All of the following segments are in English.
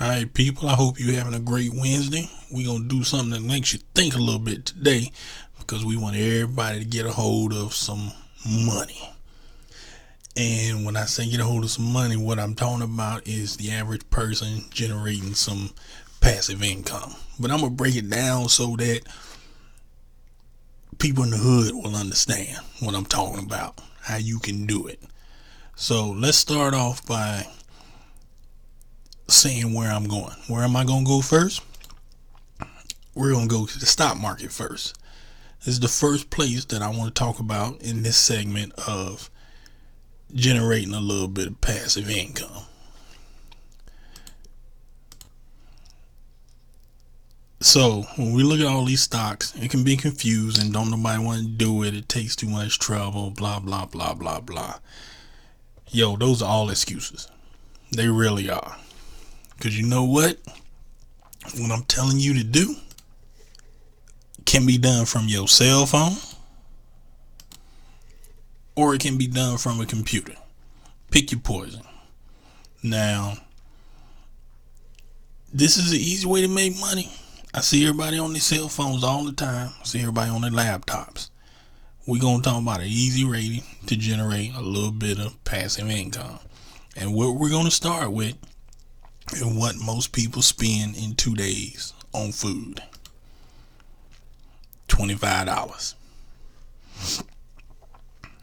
All right, people, I hope you're having a great Wednesday. We're going to do something that makes you think a little bit today because we want everybody to get a hold of some money. And when I say get a hold of some money, what I'm talking about is the average person generating some passive income. But I'm going to break it down so that people in the hood will understand what I'm talking about, how you can do it. So let's start off by saying where I'm going. Where am I going to go first? We're going to go to the stock market first. This is the first place that I want to talk about in this segment of generating a little bit of passive income. So when we look at all these stocks, it can be confusing. Don't nobody want to do it. It takes too much trouble. Blah, blah, blah, blah, blah. Yo, those are all excuses. They really are. Because you know what? What I'm telling you to do can be done from your cell phone or it can be done from a computer. Pick your poison. Now, this is an easy way to make money. I see everybody on their cell phones all the time. I see everybody on their laptops. We're going to talk about an easy way to generate a little bit of passive income. And what we're going to start with is what most people spend in 2 days on food. $25.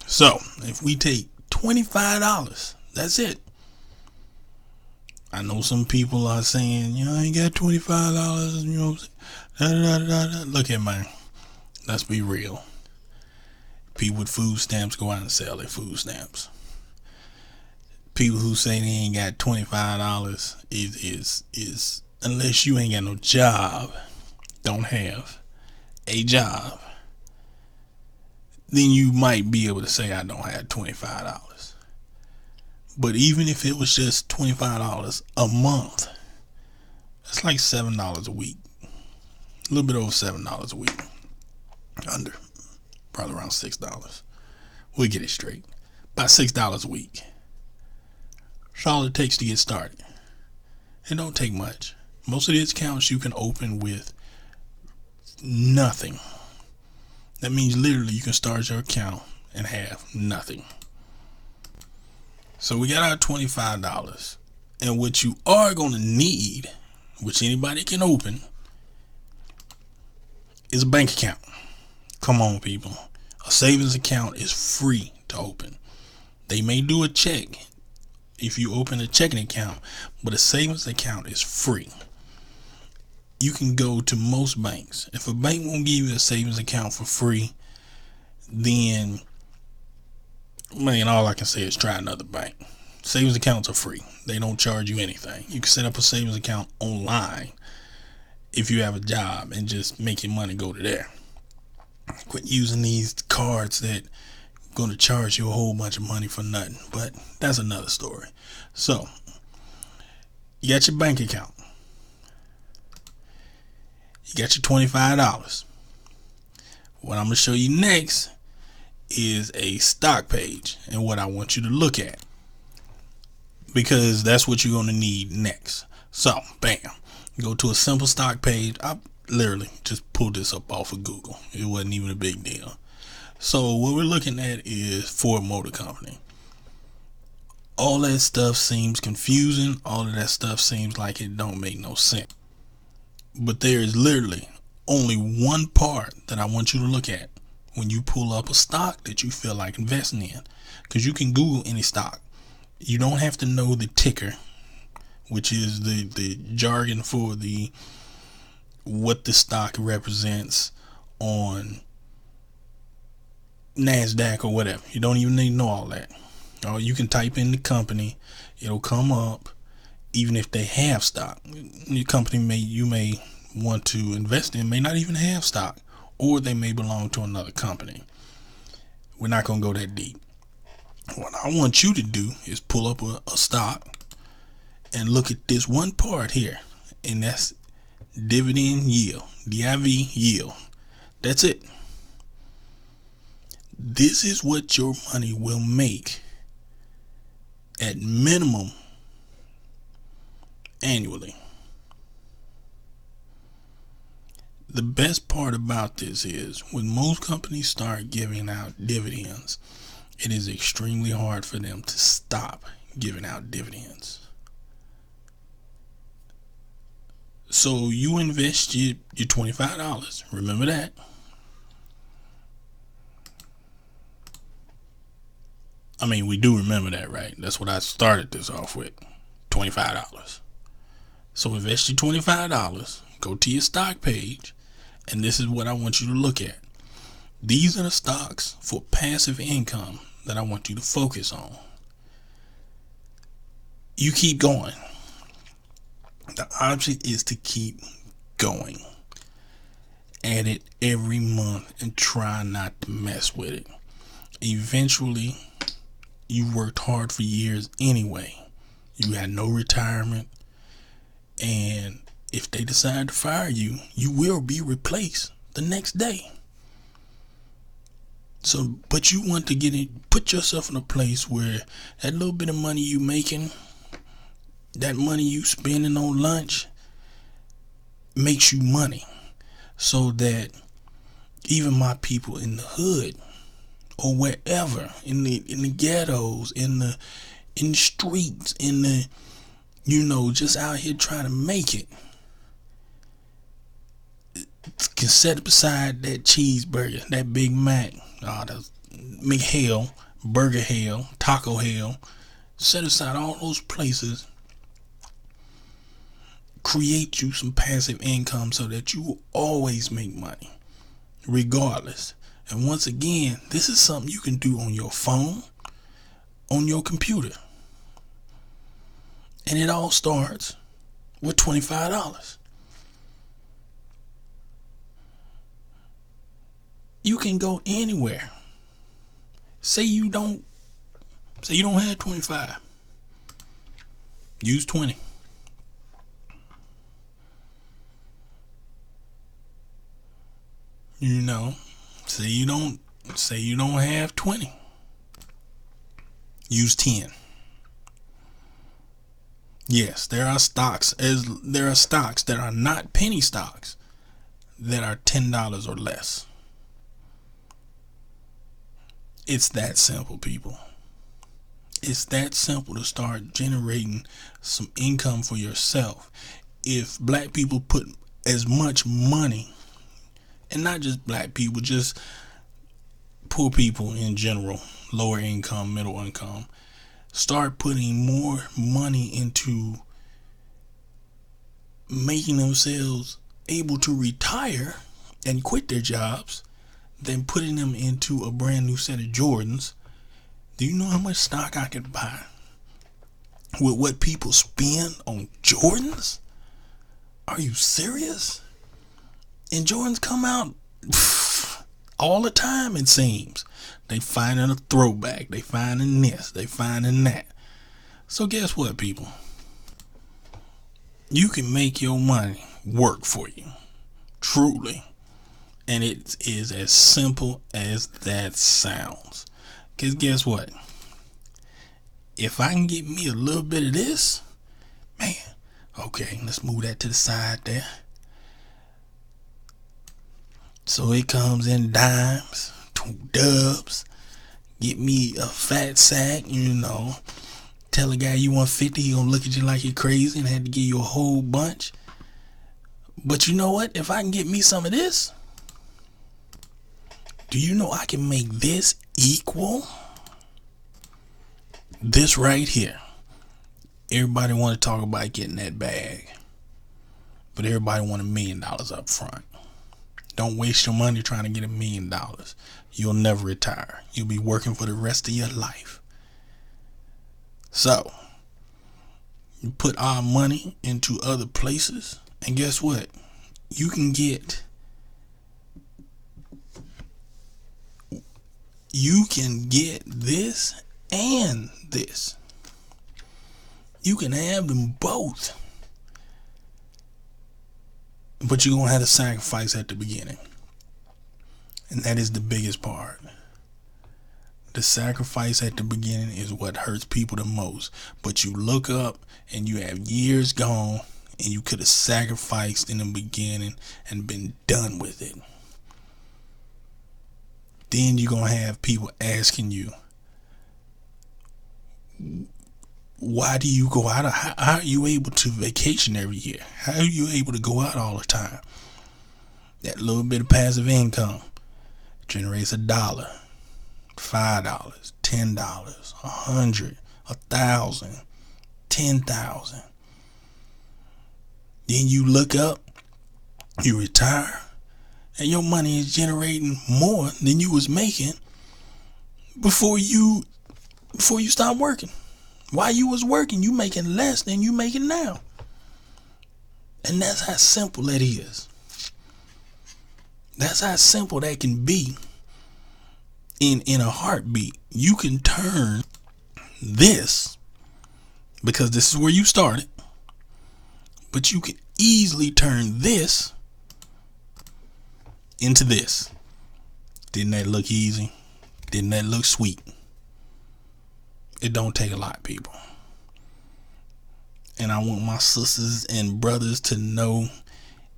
So, if we take $25, that's it. I know some people are saying, I ain't got $25, you know what I'm saying? Look at man. Let's be real. People with food stamps go out and sell their food stamps. People who say they ain't got $25 is unless you ain't got no job, don't have a job, then you might be able to say I don't have $25. But even if it was just $25 a month, that's like $7 a week. A little bit over $7 a week. Under. Probably around $6. We'll get it straight. About $6 a week. That's all it takes to get started. It don't take much. Most of these accounts you can open with nothing. That means literally you can start your account and have nothing. So we got our $25. And what you are going to need, which anybody can open, is a bank account. Come on, people. A savings account is free to open. They may do a check if you open a checking account, but a savings account is free. You can go to most banks. If a bank won't give you a savings account for free, then, man, all I can say is try another bank. Savings accounts are free. They don't charge you anything. You can set up a savings account online if you have a job and just make your money go to there. Quit using these cards that are going to charge you a whole bunch of money for nothing. But that's another story. So, you got your bank account. You got your $25. What I'm going to show you next is a stock page and what I want you to look at, because that's what you're going to need next. So, bam, go to a simple stock page. I literally just pulled this up off of Google. It wasn't even a big deal. So what we're looking at is Ford Motor Company. All that stuff seems confusing. All of that stuff seems like it don't make no sense. But there is literally only one part that I want you to look at when you pull up a stock that you feel like investing in. Because you can Google any stock. You don't have to know the ticker, which is the jargon for what the stock represents on NASDAQ or whatever. You don't even need to know all that. Or you can type in the company. It'll come up. Even if they have stock, your company you may want to invest in may not even have stock, or they may belong to another company. We're not going to go that deep. What I want you to do is pull up a stock and look at this one part here, and that's dividend yield, DIV yield. That's it. This is what your money will make at minimum annually. The best part about this is when most companies start giving out dividends, it is extremely hard for them to stop giving out dividends. So you invest your $25. Remember that. I mean, we do remember that, right? That's what I started this off with. $25. So invest your $25, go to your stock page, and this is what I want you to look at. These are the stocks for passive income that I want you to focus on. You keep going. The object is to keep going at it every month and try not to mess with it. Eventually, you worked hard for years anyway. You had no retirement, and if they decide to fire you, you will be replaced the next day. So, but you want to put yourself in a place where that little bit of money you making, that money you spending on lunch, makes you money, so that even my people in the hood or wherever, in the ghettos, in the streets, just out here trying to make it, can set beside that cheeseburger, that Big Mac, the McHale, Burger Hell, Taco Hell. Set aside all those places. Create you some passive income so that you will always make money, regardless. And once again, this is something you can do on your phone, on your computer. And it all starts with $25. You can go anywhere. Say you don't have 25. Use 20. Say you don't have 20. Use 10. Yes, there are stocks that are not penny stocks that are $10 or less. It's that simple, people. It's that simple to start generating some income for yourself. If black people put as much money, and not just black people, just poor people in general, lower income, middle income, start putting more money into making themselves able to retire and quit their jobs than putting them into a brand new set of Jordans. Do you know how much stock I could buy with what people spend on Jordans? Are you serious? And Jordans come out all the time, it seems. They finding a throwback. They finding this. They finding that. So guess what, people? You can make your money work for you. Truly. And it is as simple as that sounds. Because guess what? If I can get me a little bit of this, man, okay, let's move that to the side there. So it comes in dimes, 2 dubs. Get me a fat sack, Tell a guy you want 50, he gonna look at you like you're crazy and had to give you a whole bunch. But you know what? If I can get me some of this, do you know I can make this equal this right here? Everybody want to talk about getting that bag, but everybody want $1 million up front. Don't waste your money trying to get $1 million. You'll never retire. You'll be working for the rest of your life. So, you put our money into other places, and guess what? You can get this and this. You can have them both. But you're going to have to sacrifice at the beginning. And that is the biggest part. The sacrifice at the beginning is what hurts people the most. But you look up and you have years gone and you could have sacrificed in the beginning and been done with it. Then you're going to have people asking you, why do you go out? How are you able to vacation every year? How are you able to go out all the time? That little bit of passive income generates $1, $5, $10, $100, $1,000, $10,000. Then you look up, you retire, and your money is generating more than you was making before you stopped working. While you was working, you making less than you making now. And that's how simple that is. That's how simple that can be in a heartbeat. You can turn this, because this is where you started, but you can easily turn this into this. Didn't that look easy? Didn't that look sweet? It don't take a lot, people. And I want my sisters and brothers to know,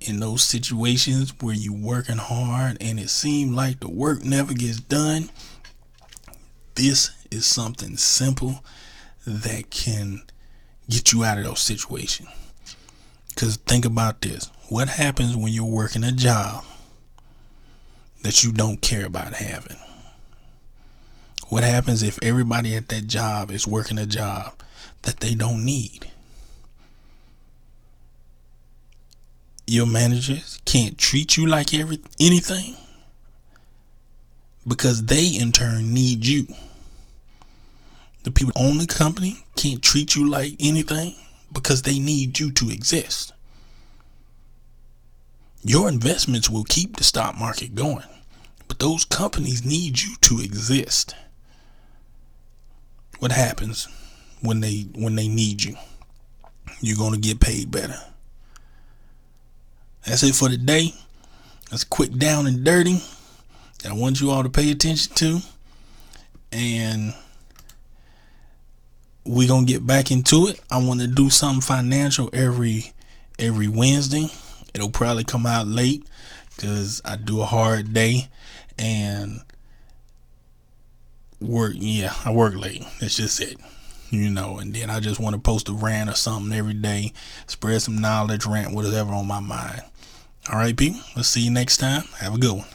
in those situations where you working hard and it seems like the work never gets done, this is something simple that can get you out of those situations. Because think about this. What happens when you're working a job that you don't care about having? What happens if everybody at that job is working a job that they don't need? Your managers can't treat you like anything because they in turn need you. The people who own the company can't treat you like anything because they need you to exist. Your investments will keep the stock market going, but those companies need you to exist. What happens when they need you? You're going to get paid better. That's it for today. That's quick, down and dirty that I want you all to pay attention to. And we're going to get back into it. I want to do something financial every Wednesday. It'll probably come out late because I do a hard day and work. Yeah, I work late. That's just it. And then I just want to post a rant or something every day, spread some knowledge, rant, whatever on my mind. All right, people. Let's see you next time. Have a good one.